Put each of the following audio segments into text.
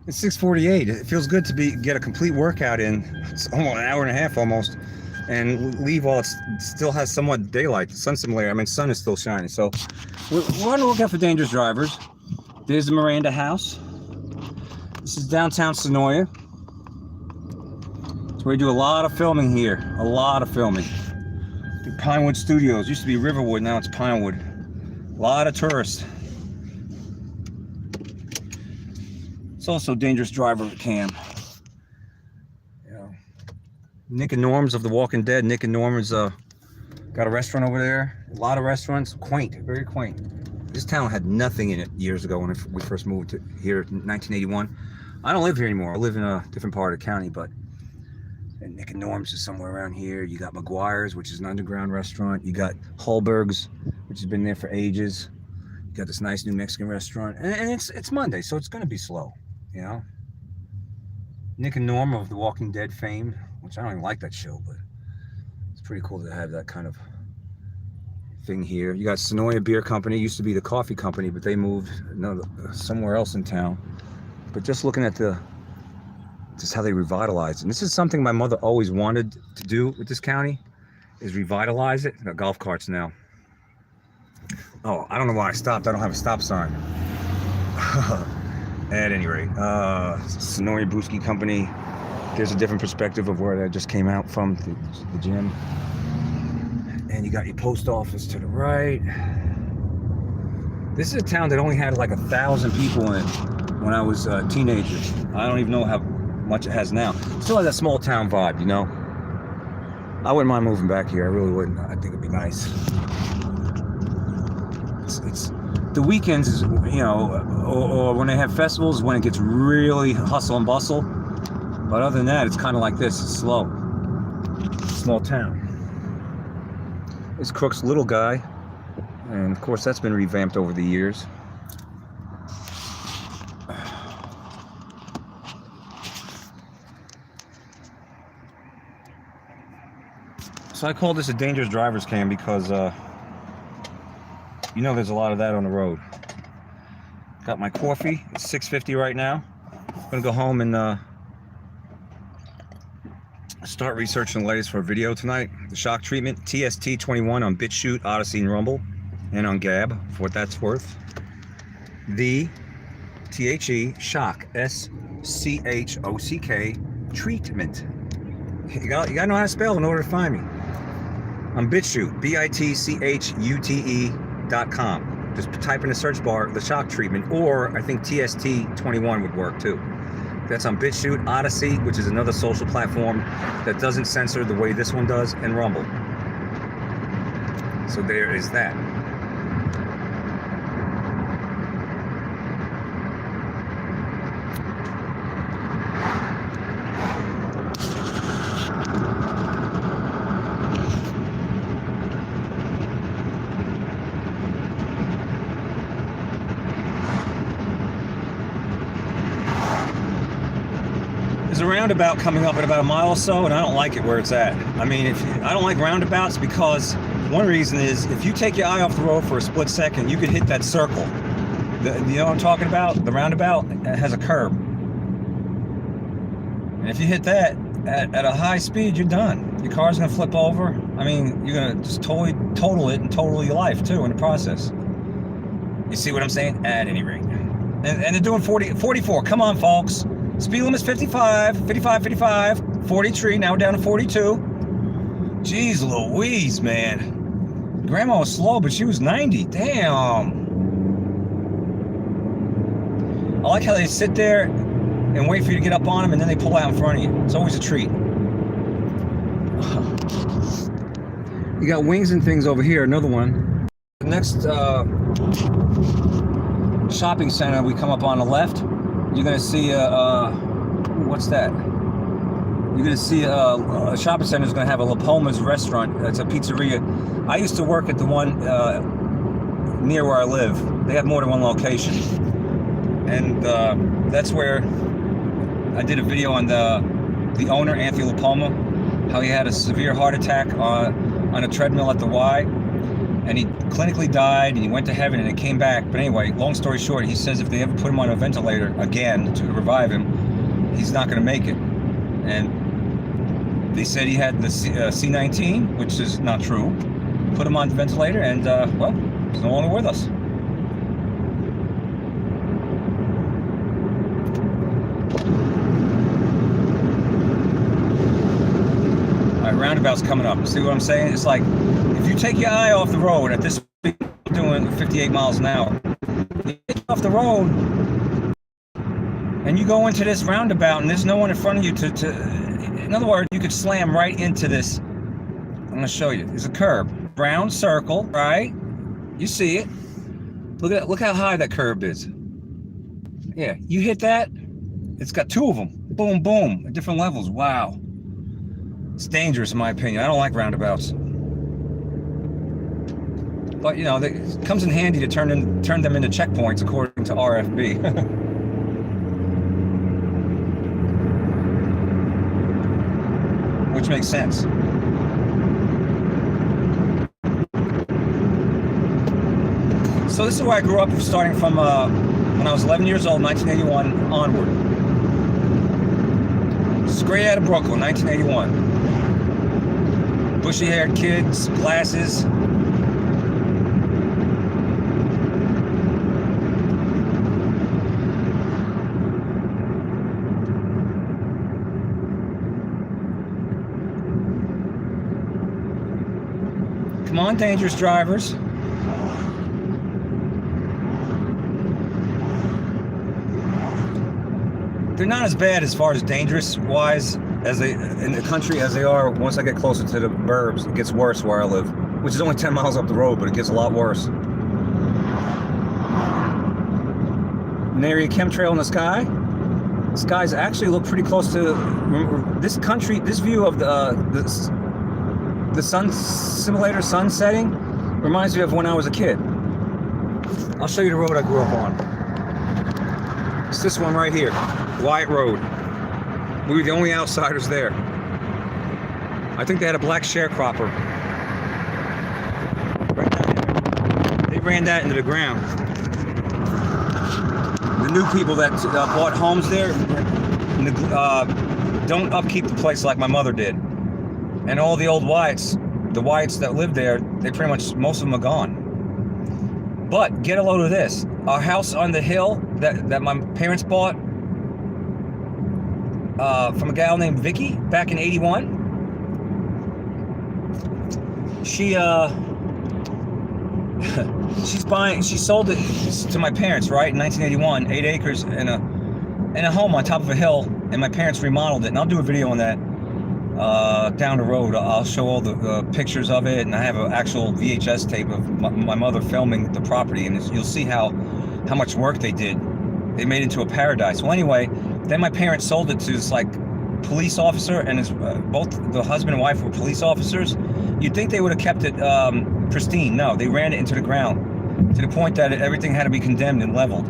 It's 6:48. It feels good to get a complete workout in. It's almost an hour and a half almost, and leave while it still has somewhat daylight. The sun's still there. I mean, sun is still shining. So we're on the lookout for dangerous drivers. There's the Miranda House. This is downtown Sonoya. So we do a lot of filming here. A lot of filming. The Pinewood Studios. Used to be Riverwood. Now it's Pinewood. A lot of tourists. It's also dangerous driver cam. You know, Nick and Norm's of The Walking Dead. Nick and Norm's got a restaurant over there. A lot of restaurants. Quaint, very quaint. This town had nothing in it years ago when we first moved here in 1981. I don't live here anymore. I live in a different part of the county, but and Nick and Norm's is somewhere around here. You got McGuire's, which is an underground restaurant. You got Hallberg's, which has been there for ages. You got this nice new Mexican restaurant, and it's Monday, so it's going to be slow. You know, Nick and Norm of The Walking Dead fame, which I don't even like that show, but it's pretty cool to have that kind of thing here. You got Sonoya Beer Company. Used to be the coffee company, but they moved somewhere else in town. But just looking at just how they revitalized, and this is something my mother always wanted to do with this county, is revitalize it. Got golf carts now. Oh, I don't know why I stopped. I don't have a stop sign. At any rate, Sonoya Brewski Company. There's a different perspective of where that just came out from, the gym. And you got your post office to the right. This is a town that only had like 1,000 people in it when I was a teenager. I don't even know how much it has now. Still has that small town vibe, you know? I wouldn't mind moving back here. I really wouldn't. I think it'd be nice. It's the weekends, is, you know, or when they have festivals, when it gets really hustle and bustle. But other than that, it's kind of like this. It's slow. Small town. It's Crook's Little Guy, and of course that's been revamped over the years. So I call this a dangerous driver's cam because you know there's a lot of that on the road. Got my coffee. It's 6:50 right now. I'm gonna go home and start researching the latest for a video tonight. The shock treatment, TST21 on BitChute, Odyssey, and Rumble, and on Gab, for what that's worth. The THE shock, SCHOCK treatment. You gotta know how to spell in order to find me. On BitChute, BITCHUTE.com. Just type in the search bar the shock treatment, or I think TST21 would work too. That's on BitChute, Odyssey, which is another social platform that doesn't censor the way this one does, and Rumble. So there is that. There's a roundabout coming up in about a mile or so, and I don't like it where it's at. I mean, I don't like roundabouts because one reason is if you take your eye off the road for a split second, you could hit that circle. You know what I'm talking about? The roundabout has a curb. And if you hit that at a high speed, you're done. Your car's gonna flip over. I mean, you're gonna just totally total it and total your life too in the process. You see what I'm saying? At any rate. And they're doing 44. Come on, folks. Speed limit's 55, 43, now we're down to 42. Jeez Louise, man. Grandma was slow, but she was 90. Damn. I like how they sit there and wait for you to get up on them, and then they pull out in front of you. It's always a treat. You got Wings and Things over here, another one. The next shopping center, we come up on the left. You're gonna see what's that? You're gonna see a shopping center is gonna have a La Palma's restaurant. It's a pizzeria. I used to work at the one near where I live. They have more than one location, and that's where I did a video on the owner, Anthony La Palma, how he had a severe heart attack on a treadmill at the Y. and he clinically died, and he went to heaven, and it came back. But anyway, long story short, he says if they ever put him on a ventilator again to revive him, he's not going to make it. And they said he had the C19, which is not true. Put him on the ventilator, and well, he's no longer with us. Roundabout's coming up. See what I'm saying? It's like if you take your eye off the road at this speed, doing 58 miles an hour, you take off the road and you go into this roundabout and there's no one in front of you to in other words, you could slam right into this. I'm going to show you. There's a curb, brown circle, right? You see it. Look how high that curb is. Yeah, you hit that. It's got two of them. Boom, boom, at different levels. Wow. It's dangerous in my opinion. I don't like roundabouts. But you know, it comes in handy to turn them into checkpoints according to RFB. Which makes sense. So this is where I grew up, starting from when I was 11 years old, 1981 onward. Straight out of Brooklyn, 1981. Bushy-haired kids, glasses. Come on, dangerous drivers. They're not as bad as far as dangerous-wise as they in the country as they are once I get closer to the burbs. It gets worse where I live, which is only 10 miles up the road, but it gets a lot worse. Nary a chemtrail in the sky. The skies actually look pretty close to this country. This view of the sun simulator, sun setting, reminds me of when I was a kid. I'll show you the road I grew up on. It's this one right here, Wyatt Road. We were the only outsiders there. I think they had a black sharecropper right down there. They ran that into the ground. The new people that bought homes there don't upkeep the place like my mother did. And all the old Wyatts, the Wyatts that lived there, they pretty much, most of them are gone. But get a load of this. Our house on the hill that my parents bought from a gal named Vicky back in '81. She sold it to my parents, right, in 1981, 8 acres and a home on top of a hill, and my parents remodeled it. And I'll do a video on that down the road. I'll show all the pictures of it, and I have an actual VHS tape of my mother filming the property, and you'll see how much work they did. They made it into a paradise. Well, anyway, then my parents sold it to this like police officer, and both the husband and wife were police officers. You'd think they would have kept it pristine. No, they ran it into the ground to the point that everything had to be condemned and leveled.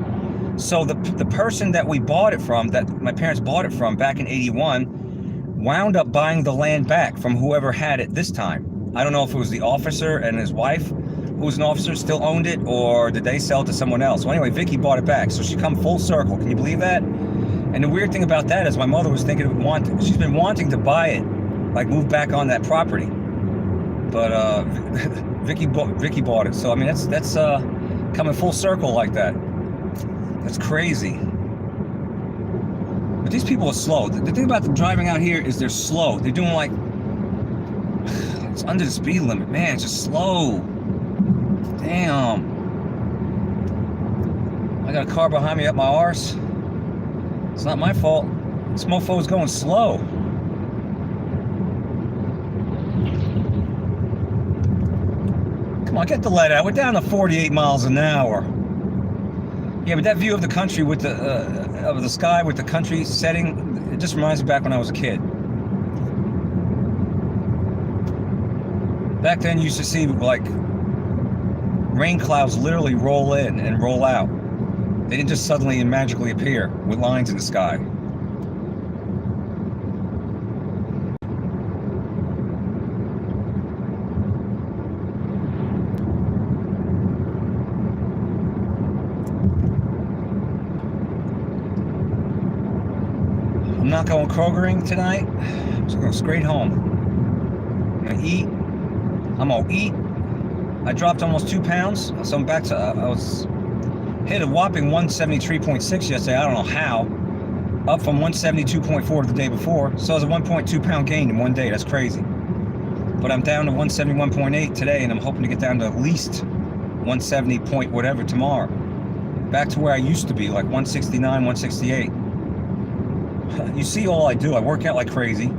So the person that we bought it from, that my parents bought it from back in '81, wound up buying the land back from whoever had it this time. I don't know if it was the officer and his wife, who was an officer, still owned it, or did they sell it to someone else? Well, anyway, Vicky bought it back, so she come full circle. Can you believe that? And the weird thing about that is my mother was thinking of she's been wanting to buy it, like move back on that property. But Vicky bought it. So I mean, that's coming full circle like that. That's crazy. But these people are slow. The thing about them driving out here is they're slow. They're doing like, it's under the speed limit. Man, it's just slow. Damn. I got a car behind me up my arse. It's not my fault. This mofo's going slow. Come on, get the lead out. We're down to 48 miles an hour. Yeah, but that view of the country with the sky with the country setting, it just reminds me back when I was a kid. Back then, you used to see like rain clouds literally roll in and roll out. They didn't just suddenly and magically appear with lines in the sky. I'm not going Krogering tonight. I'm just going straight home. I'm gonna eat. I'm gonna eat. I dropped almost 2 pounds, so I'm back to, I was hit a whopping 173.6 yesterday. I don't know how. Up from 172.4 the day before. So it was a 1.2 pound gain in one day. That's crazy. But I'm down to 171.8 today, and I'm hoping to get down to at least 170 point whatever tomorrow. Back to where I used to be, like 169, 168. You see all I do. I work out like crazy.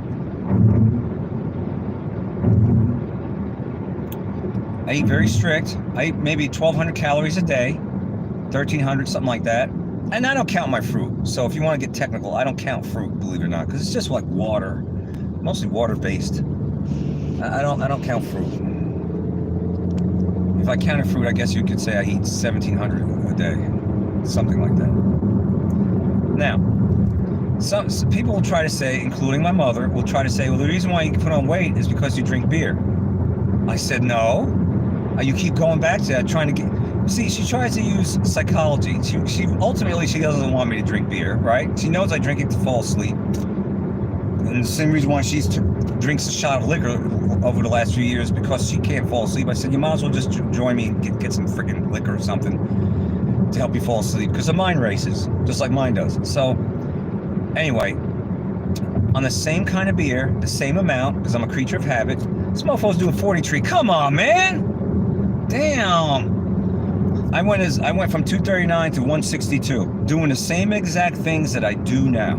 I eat very strict. I eat maybe 1,200 calories a day, 1,300, something like that. And I don't count my fruit. So if you want to get technical, I don't count fruit, believe it or not, because it's just like water, mostly water-based. I don't count fruit. If I counted fruit, I guess you could say I eat 1,700 a day, something like that. Now, some people will try to say, including my mother, will try to say, well, the reason why you put on weight is because you drink beer. I said, no. You keep going back to that, trying to get... See, she tries to use psychology. She ultimately, she doesn't want me to drink beer, right? She knows I drink it to fall asleep. And the same reason why she drinks a shot of liquor over the last few years, because she can't fall asleep. I said, you might as well just join me and get some freaking liquor or something to help you fall asleep, because the mind races, just like mine does. So, anyway, on the same kind of beer, the same amount, because I'm a creature of habit, this motherfucker's doing 43. Come on, man! Damn! I went from 239 to 162, doing the same exact things that I do now.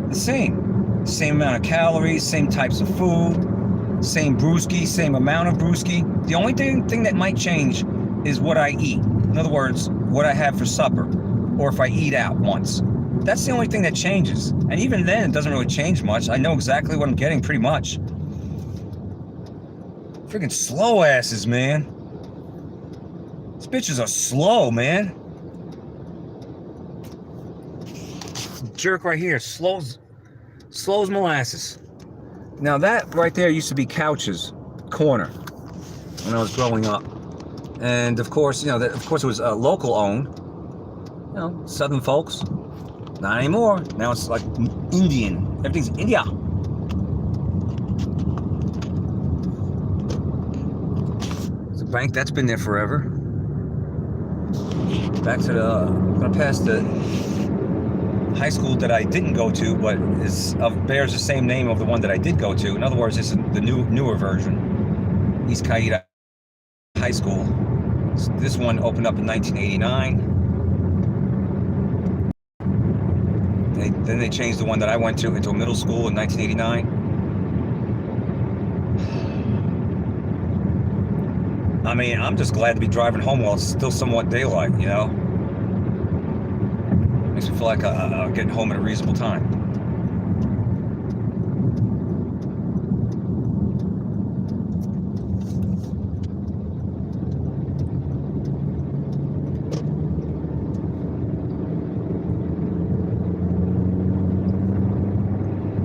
The same amount of calories, same types of food, same brewski, same amount of brewski. The only thing that might change is what I eat. In other words, what I have for supper, or if I eat out once. That's the only thing that changes. And even then, it doesn't really change much. I know exactly what I'm getting, pretty much. Freaking slow asses, man. These bitches are slow, man. Jerk right here, slow as molasses. Now that right there used to be Couch's Corner when I was growing up, and of course, you know, that it was local owned. You know, Southern folks. Not anymore. Now it's like Indian. Everything's India. It's a bank that's been there forever. Back to I'm gonna pass the high school that I didn't go to, but bears the same name of the one that I did go to. In other words, it's the newer version, East Qaeda High School. This one opened up in 1989. Then they changed the one that I went to into a middle school in 1989. I mean, I'm just glad to be driving home while it's still somewhat daylight, you know? Makes me feel like I'll get home at a reasonable time.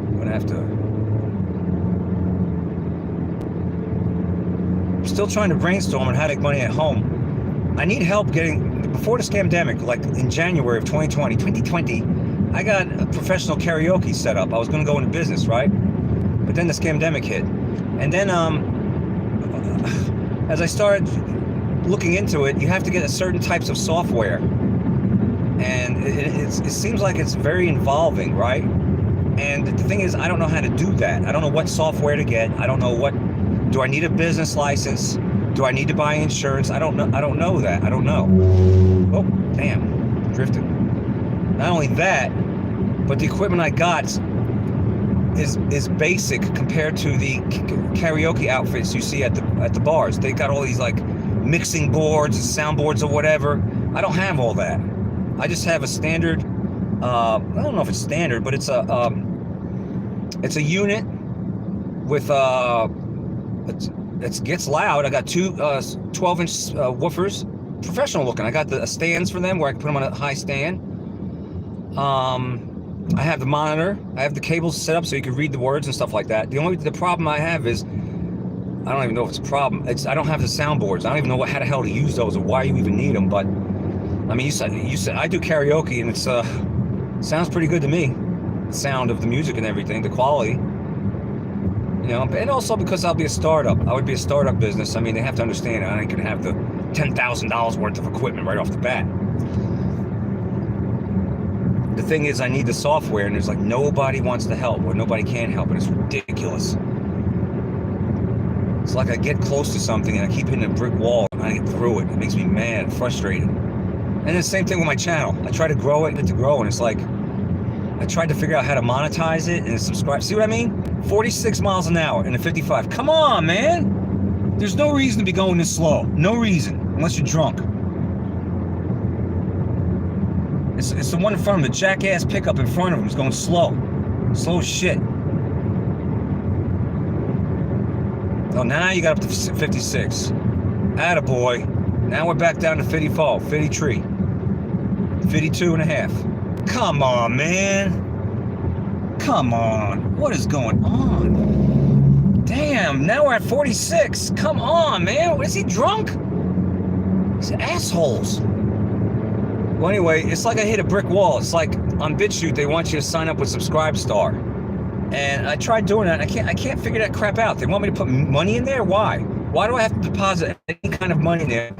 I'm gonna have to... Still trying to brainstorm on how to make money at home. I need help before the scamdemic, like in January of 2020, I got a professional karaoke set up. I was going to go into business, right? But then the scamdemic hit. And then as I started looking into it, you have to get certain types of software. And it seems like it's very involving, right? And the thing is, I don't know how to do that. I don't know what software to get. I don't know what... Do I need a business license? Do I need to buy insurance? I don't know that. I don't know. Oh, damn. Drifted. Not only that, but the equipment I got is basic compared to the karaoke outfits you see at the bars. They got all these like mixing boards and soundboards or whatever. I don't have all that. I just have a standard, I don't know if it's standard, but it's a unit with it gets loud. I got two 12-inch woofers, professional looking. I got the stands for them where I can put them on a high stand. I have the monitor. I have the cables set up so you can read the words and stuff like that. The problem I have is, I don't even know if it's a problem. I don't have the soundboards. I don't even know how the hell to use those or why you even need them. But I mean, you said I do karaoke and it's sounds pretty good to me. sound of the music and everything, the quality. You know, and also because I'll be a startup. I would be a startup business. I mean, they have to understand I ain't gonna have the $10,000 worth of equipment right off the bat. The thing is, I need the software, and there's like nobody wants to help, or nobody can help, and it's ridiculous. It's like I get close to something and I keep hitting a brick wall and I get through it. It makes me mad, frustrated. And the same thing with my channel. I try to grow it, and it's like I tried to figure out how to monetize it and subscribe. See what I mean? 46 miles an hour in a 55. Come on, man. There's no reason to be going this slow. No reason, unless you're drunk. It's the one in front of him. The jackass pickup in front of him is going slow. Slow as shit. Oh, now you got up to 56. Attaboy. Now we're back down to 54, 53. 52 and a half. Come on, man. Come on. What is going on? Damn, now we're at 46. Come on, man. Is he drunk? These assholes. Well, anyway, it's like I hit a brick wall. It's like on BitChute, they want you to sign up with Subscribestar. And I tried doing that. I can't figure that crap out. They want me to put money in there? Why? Why do I have to deposit any kind of money in there?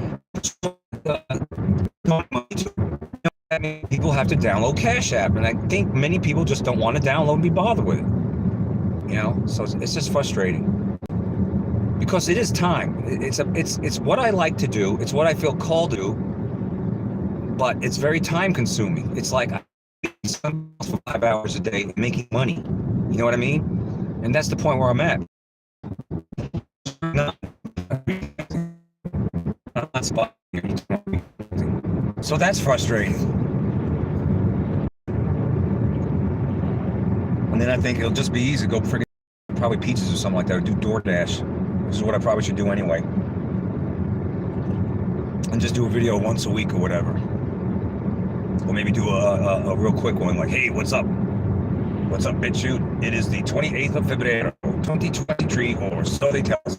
I mean, people have to download Cash App, and I think many people just don't want to download and be bothered with it. You know, so it's just frustrating because it is time. It's what I like to do. It's what I feel called to do, but it's very time consuming. It's like I spend 5 hours a day making money. You know what I mean? And that's the point where I'm at. So that's frustrating. And then I think it'll just be easy to go friggin' probably pizzas or something like that, or do DoorDash, which is what I probably should do anyway. And just do a video once a week or whatever. Or maybe do a real quick one like, hey, what's up? What's up, BitChute? It is the 28th of February, 2023, or so they tell us.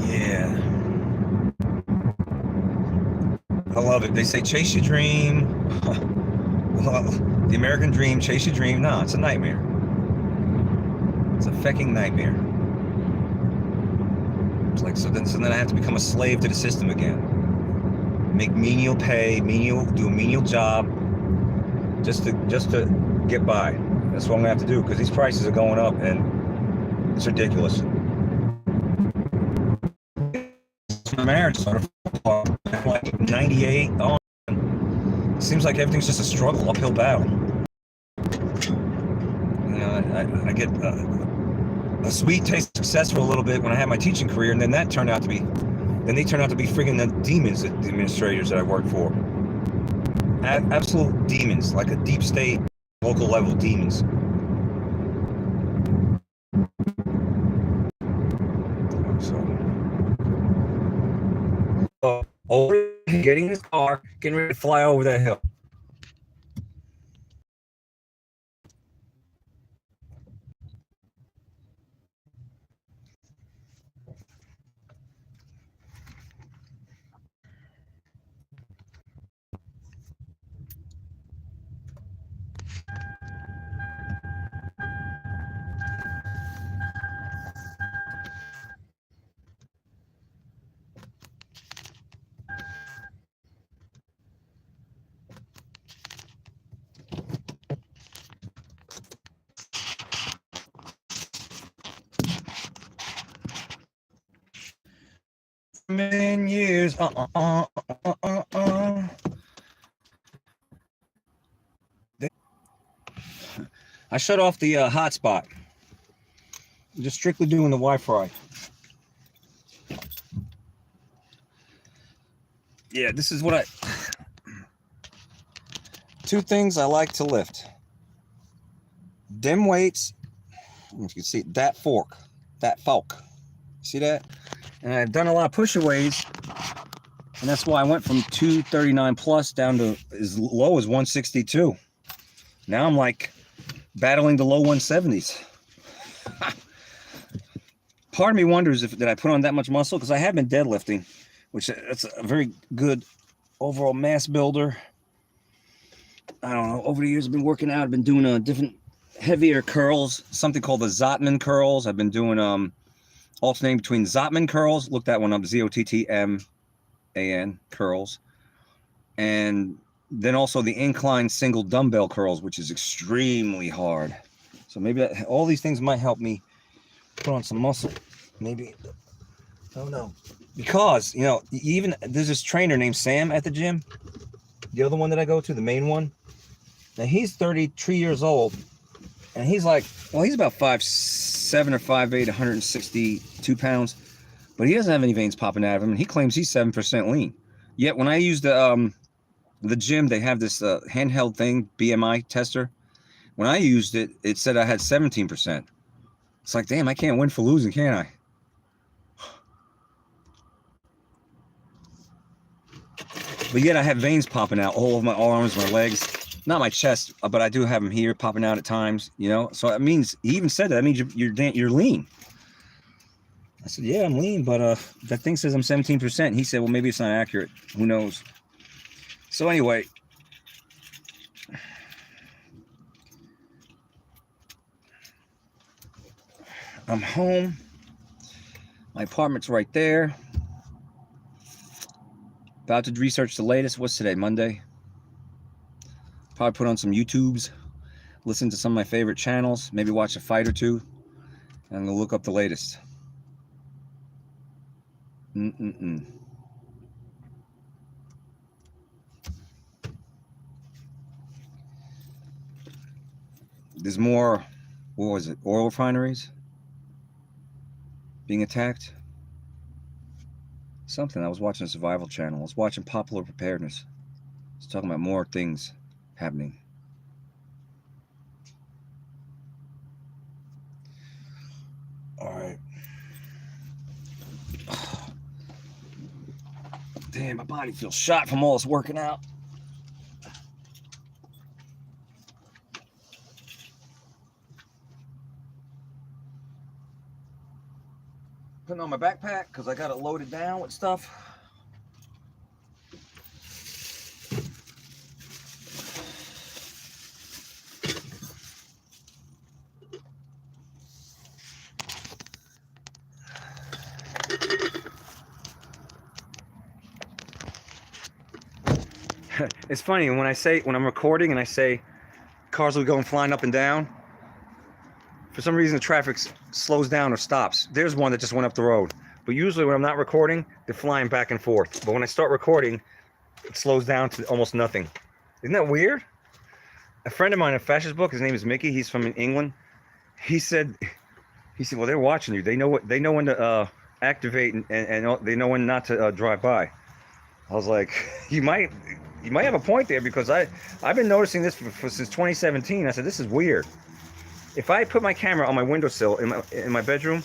Yeah. I love it. They say chase your dream. Well, the American dream, chase your dream. No, it's a nightmare. It's a fucking nightmare. It's like, so then I have to become a slave to the system again. Make menial pay, do a menial job, just to get by. That's what I'm gonna have to do, because these prices are going up and it's ridiculous. My marriage started like 98 on. It seems like everything's just a struggle, uphill battle. You know, I get a sweet taste of success for a little bit when I had my teaching career, and then they turned out to be friggin' the demons, the administrators that I worked for. Absolute demons, like a deep state, local level demons. So, over, getting in his car, getting ready to fly over that hill. Million years. I shut off the hotspot. I'm just strictly doing the Wi-Fi. Yeah, this is what two things I like to lift. Dim weights. You can see that fork. See that? And I've done a lot of push-aways, and that's why I went from 239 plus down to as low as 162. Now I'm like battling the low 170s. part of me wonders if did I put on that much muscle, because I have been deadlifting, which that's a very good overall mass builder. I don't know. Over the years, I've been working out. I've been doing different heavier curls, something called the Zottman curls. I've been doing alternating between Zottman curls. Look that one up, Zottman curls, and then also the incline single dumbbell curls, which is extremely hard. So maybe all these things might help me put on some muscle. Maybe, I don't know. Because, you know, even there's this trainer named Sam at the gym. The other one that I go to, the main one. Now he's 33 years old. And he's like, well, he's about 5'7" or 5'8", 162 pounds. But he doesn't have any veins popping out of him. And he claims he's 7% lean. Yet when I use the gym, they have this handheld thing, BMI tester. When I used it, it said I had 17%. It's like, damn, I can't win for losing, can I? But yet I have veins popping out all over my arms, my legs. Not my chest, but I do have them here popping out at times, you know? So it means, he even said that means you're lean. I said, yeah, I'm lean, but that thing says I'm 17%. He said, well, maybe it's not accurate. Who knows? So anyway, I'm home. My apartment's right there. About to research the latest. What's today? Monday? Probably put on some YouTubes. Listen to some of my favorite channels. Maybe watch a fight or two. And I'm going to look up the latest. There's more, what was it? Oil refineries being attacked? Something. I was watching a survival channel. I was watching Popular Preparedness. It's talking about more things happening. All right. Damn, my body feels shot from all this working out. Putting on my backpack because I got it loaded down with stuff. It's funny when I'm recording and I say cars will be going flying up and down. For some reason, the traffic slows down or stops. There's one that just went up the road. But usually when I'm not recording, they're flying back and forth. But when I start recording, it slows down to almost nothing. Isn't that weird? A friend of mine in Fascist Book, his name is Mickey. He's from England. He said, well, they're watching you. They know when to activate and they know when not to drive by. I was like, you might have a point there, because I've been noticing this since 2017. I said, this is weird. If I put my camera on my windowsill in my bedroom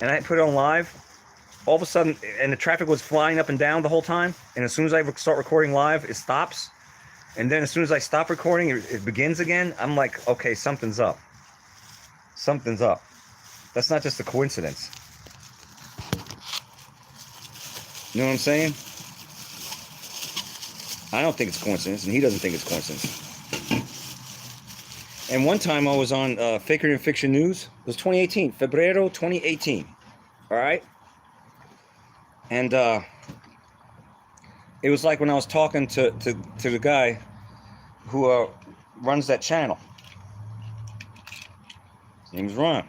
and I put it on live, all of a sudden, and the traffic was flying up and down the whole time, and as soon as I start recording live, it stops. And then as soon as I stop recording, it begins again. I'm like, okay, something's up. Something's up. That's not just a coincidence. You know what I'm saying? I don't think it's coincidence, and he doesn't think it's coincidence. And one time I was on Faker and Fiction News. It was 2018, Febrero 2018. All right? And it was like when I was talking to the guy who runs that channel. His name's Ron.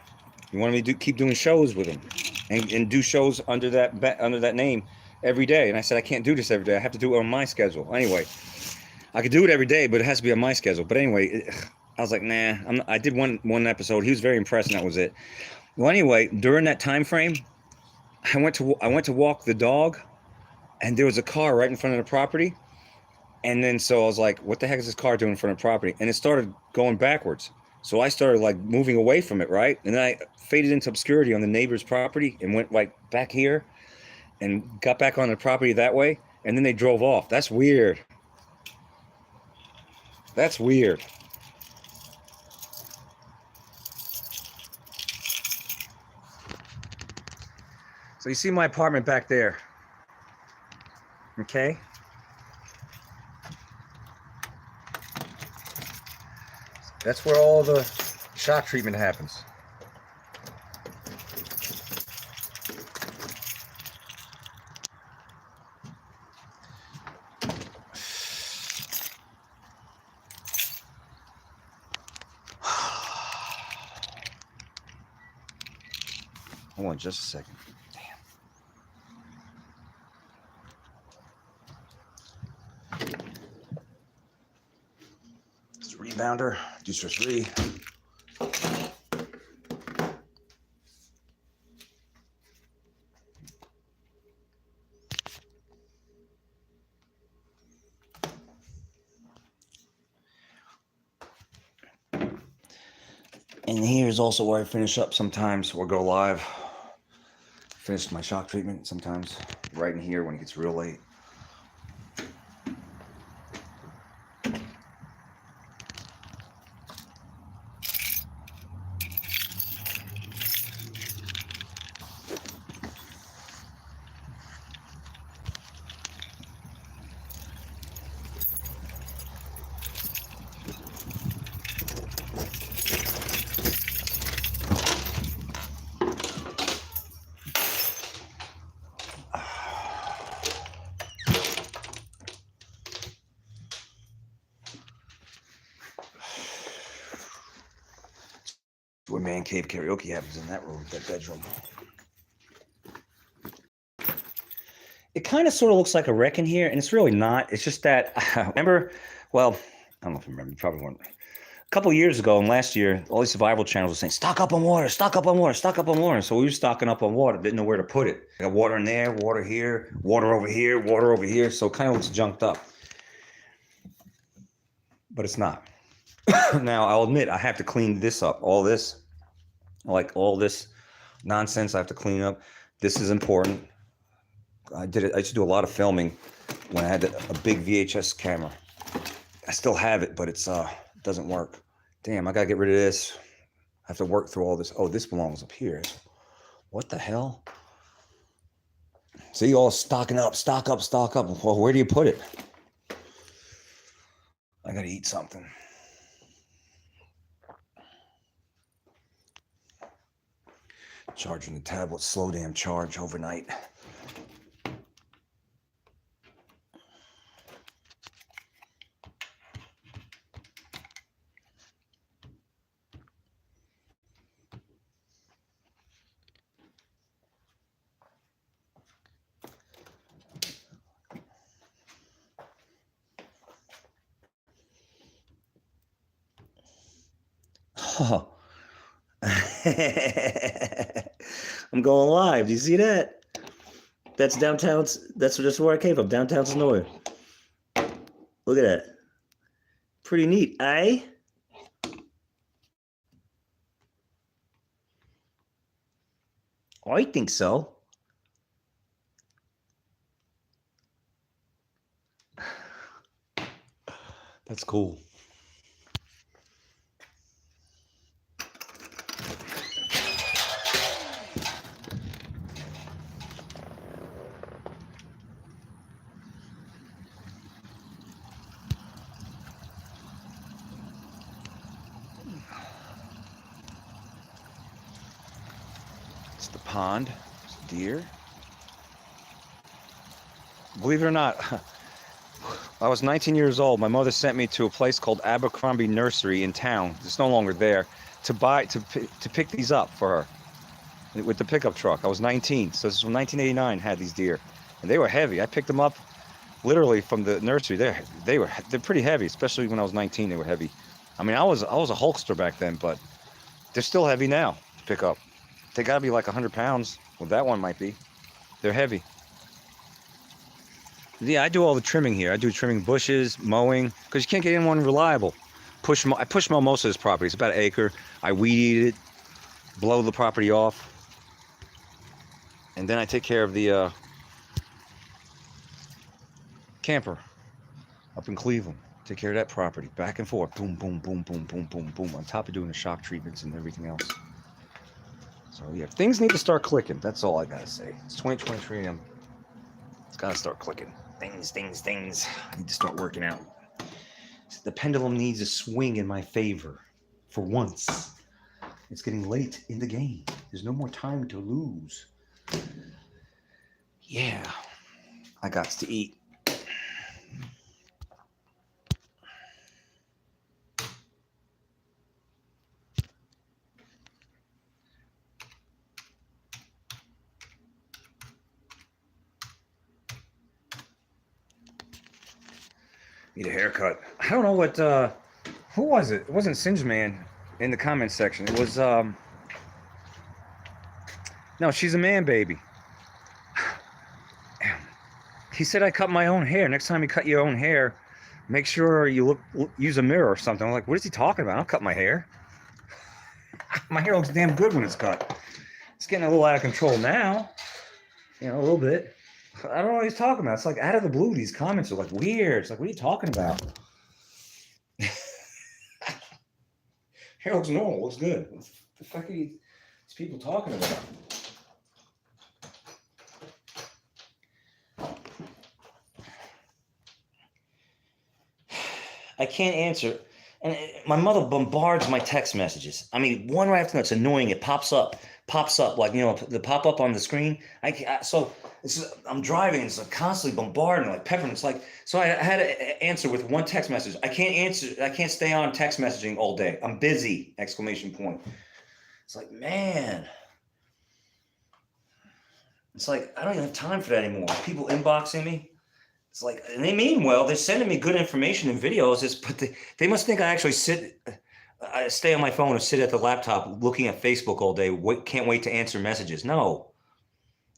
He wanted me to keep doing shows with him and do shows under that name every day. And I said, I can't do this every day. I have to do it on my schedule. Anyway, I could do it every day, but it has to be on my schedule. But anyway, I was like, nah. I did one episode. He was very impressed, and that was it. Well, anyway, during that time frame, I went to walk the dog, and there was a car right in front of the property. And then so I was like, what the heck is this car doing in front of the property? And it started going backwards. So I started like moving away from it, right? And then I faded into obscurity on the neighbor's property and went like back here and got back on the property that way. And then they drove off. That's weird. That's weird. So you see my apartment back there, okay? That's where all the shock treatment happens. Hold on just a second. Damn. It's a rebounder, juicer 3. And here's also where I finish up sometimes or go live. Finish my shock treatment sometimes right in here when it gets real late. Where man cave karaoke happens, in that room, that bedroom. It kind of sort of looks like a wreck in here, and it's really not. It's just that, remember, well, I don't know if you remember, you probably weren't. A couple of years ago and last year, all these survival channels were saying, stock up on water, stock up on water, stock up on water. So we were stocking up on water, didn't know where to put it. I got water in there, water here, water over here, water over here. So it kind of looks junked up. But it's not. Now, I'll admit, I have to clean this up, all this. Like all this nonsense I have to clean up. This is important. I used to do a lot of filming when I had a big VHS camera. I still have it, but it's doesn't work. Damn, I gotta get rid of this. I have to work through all this. Oh, this belongs up here. What the hell? See, all stocking up, stock up, stock up. Well, where do you put it? I gotta eat something. Charging the tablet, slow damn charge overnight. Oh. I'm going live. Do you see that? That's downtown. That's where I came from. Downtown Sonoy. Look at that. Pretty neat, eh? I think so. That's cool. It's the pond. It's deer. Believe it or not, I was 19 years old. My mother sent me to a place called Abercrombie Nursery in town. It's no longer there. To pick these up for her with the pickup truck. I was 19, so this is from 1989. Had these deer, and they were heavy. I picked them up literally from the nursery. They're pretty heavy, especially when I was 19. They were heavy. I mean, I was a Hulkster back then, but they're still heavy now to pick up. They gotta be like 100 pounds. Well, that one might be. They're heavy. Yeah, I do all the trimming here. I do trimming bushes, mowing, because you can't get anyone reliable. I push mow most of this property. It's about an acre. I weed eat it, blow the property off, and then I take care of the camper up in Cleveland. Take care of that property, back and forth, boom, boom, boom, boom, boom, boom, boom, on top of doing the shock treatments and everything else. So yeah, things need to start clicking. That's all I gotta say. It's 2023. It's gotta start clicking. Things. I need to start working out. The pendulum needs a swing in my favor. For once, it's getting late in the game. There's no more time to lose. Yeah, I got to eat. Need a haircut. I don't know what, who was it? It wasn't Singe Man in the comments section. It was, no, she's a man baby. He said I cut my own hair. Next time you cut your own hair, make sure you use a mirror or something. I'm like, what is he talking about? I don't cut my hair. My hair looks damn good when it's cut. It's getting a little out of control now. You know, a little bit. I don't know what he's talking about. It's like out of the blue, these comments are like weird. It's like, what are you talking about? Hair looks normal, looks good. What the fuck are these people talking about? I can't answer. And my mother bombards my text messages. I mean, one right after another. It's annoying. It pops up like, you know, the pop up on the screen. I'm driving. It's like constantly bombarding, like peppering. It's like, so I had to answer with one text message. I can't answer. I can't stay on text messaging all day. I'm busy! Exclamation point. It's like, man. It's like, I don't even have time for that anymore. People inboxing me. It's like, and they mean well. They're sending me good information and videos. But they must think I actually I stay on my phone or sit at the laptop looking at Facebook all day. Can't wait to answer messages. No,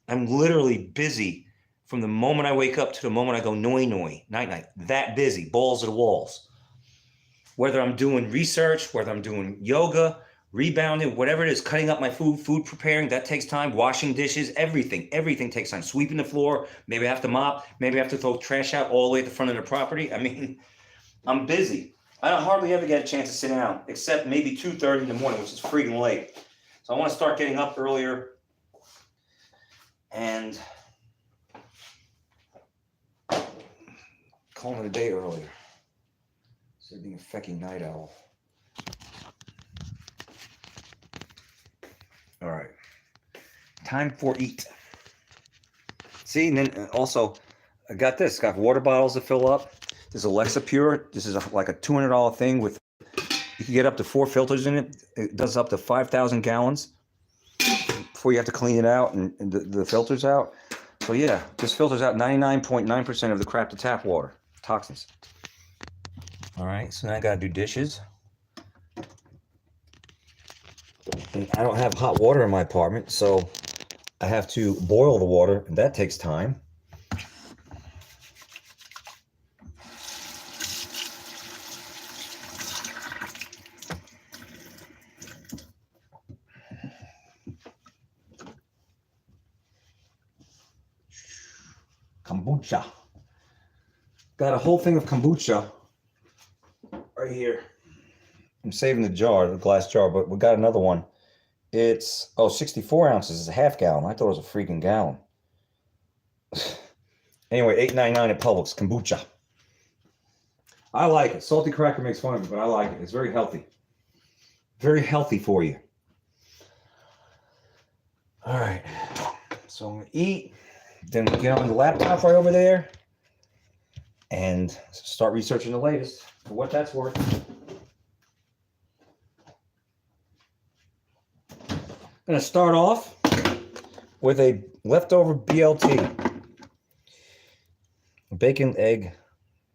I'm literally busy from the moment I wake up to the moment I go night night. That busy, balls to the walls. Whether I'm doing research, whether I'm doing yoga, rebounding, whatever it is, cutting up my food preparing, that takes time, washing dishes, everything takes time. Sweeping the floor, maybe I have to mop, maybe I have to throw trash out all the way at the front of the property. I mean, I'm busy. I don't hardly ever get a chance to sit down, except maybe 2:30 in the morning, which is freaking late. So I want to start getting up earlier and calling it a day earlier. Instead of being a fucking night owl. All right, time for eat. See, and then also, I got this. Got water bottles to fill up. This Alexa Pure. This is like a $200 thing with. You can get up to 4 filters in it. It does up to 5,000 gallons before you have to clean it out and the filters out. So yeah, this filters out 99.9% of the crap to tap water toxins. All right, so now I gotta do dishes. And I don't have hot water in my apartment, so I have to boil the water, and that takes time. Kombucha. Got a whole thing of kombucha right here. I'm saving the glass jar, but we got another one. It's 64 ounces. It's a half gallon. I thought it was a freaking gallon. Anyway, $8.99 at Publix. Kombucha. I like it. Salty Cracker makes fun of me, but I like it. It's very healthy. Very healthy for you. All right. So I'm gonna eat. Then get on the laptop right over there and start researching the latest for what that's worth. I'm going to start off with a leftover BLT. Bacon, egg.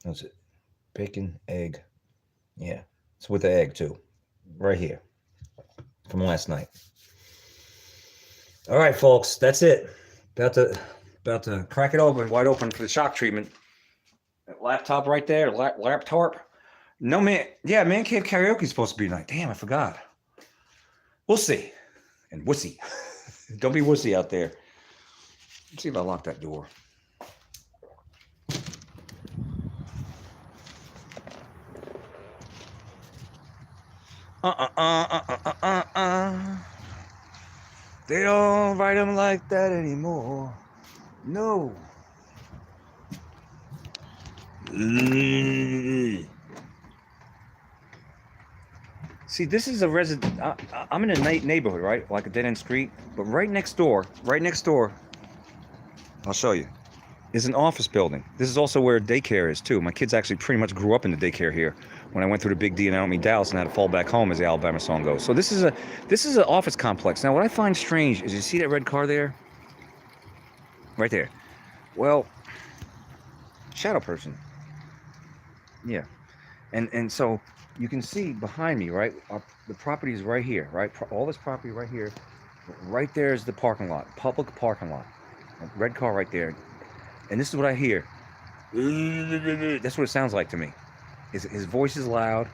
What's it? Bacon, egg. Yeah, it's with the egg too. Right here. From last night. All right, folks. That's it. About to crack it open, wide open for the shock treatment. That laptop right there, laptop. No man, yeah, Man Cave Karaoke is supposed to be tonight. Damn, I forgot. We'll see. And wussy. Don't be wussy out there. Let's see if I lock that door. They don't write them like that anymore. No. See, this is a resident. I'm in a neighborhood, right? Like a dead end street. But right next door, I'll show you, is an office building. This is also where daycare is too. My kids actually pretty much grew up in the daycare here. When I went through the big D and I don't mean Dallas and had to fall back home, as the Alabama song goes. So this is an office complex. Now, what I find strange is, you see that red car there, right there. Well, shadow person. Yeah, and so you can see behind me, right? The property is right here, right? All this property right here. Right there is the parking lot, public parking lot. Red car right there. And this is what I hear. That's what it sounds like to me. His voice is loud.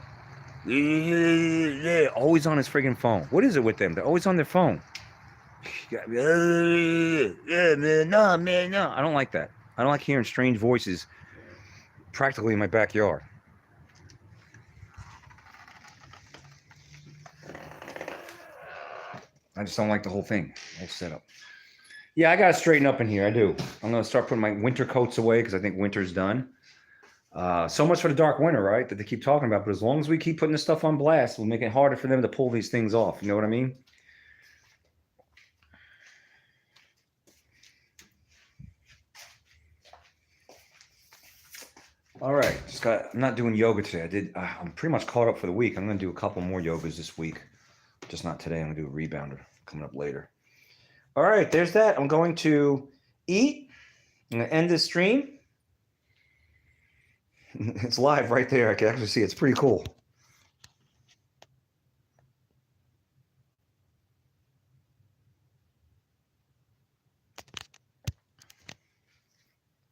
Always on his friggin' phone. What is it with them? They're always on their phone. Yeah, man, no, man, no. I don't like that. I don't like hearing strange voices practically in my backyard. I just don't like the whole thing, whole setup. Yeah, I gotta straighten up in here. I do. I'm gonna start putting my winter coats away because I think winter's done. So much for the dark winter, right? That they keep talking about. But as long as we keep putting this stuff on blast, we'll make it harder for them to pull these things off. You know what I mean? All right. I'm not doing yoga today. I'm pretty much caught up for the week. I'm gonna do a couple more yogas this week. Just not today. I'm gonna do a rebounder coming up later. All right, there's that. I'm going to eat. I'm gonna end this stream. It's live right there. I can actually see it. It's pretty cool.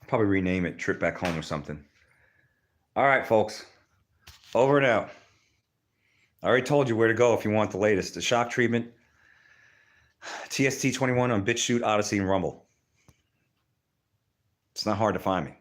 Probably rename it Trip Back Home or something. All right, folks. Over and out. I already told you where to go if you want the latest. The shock treatment, TST21 on BitChute, Odyssey, and Rumble. It's not hard to find me.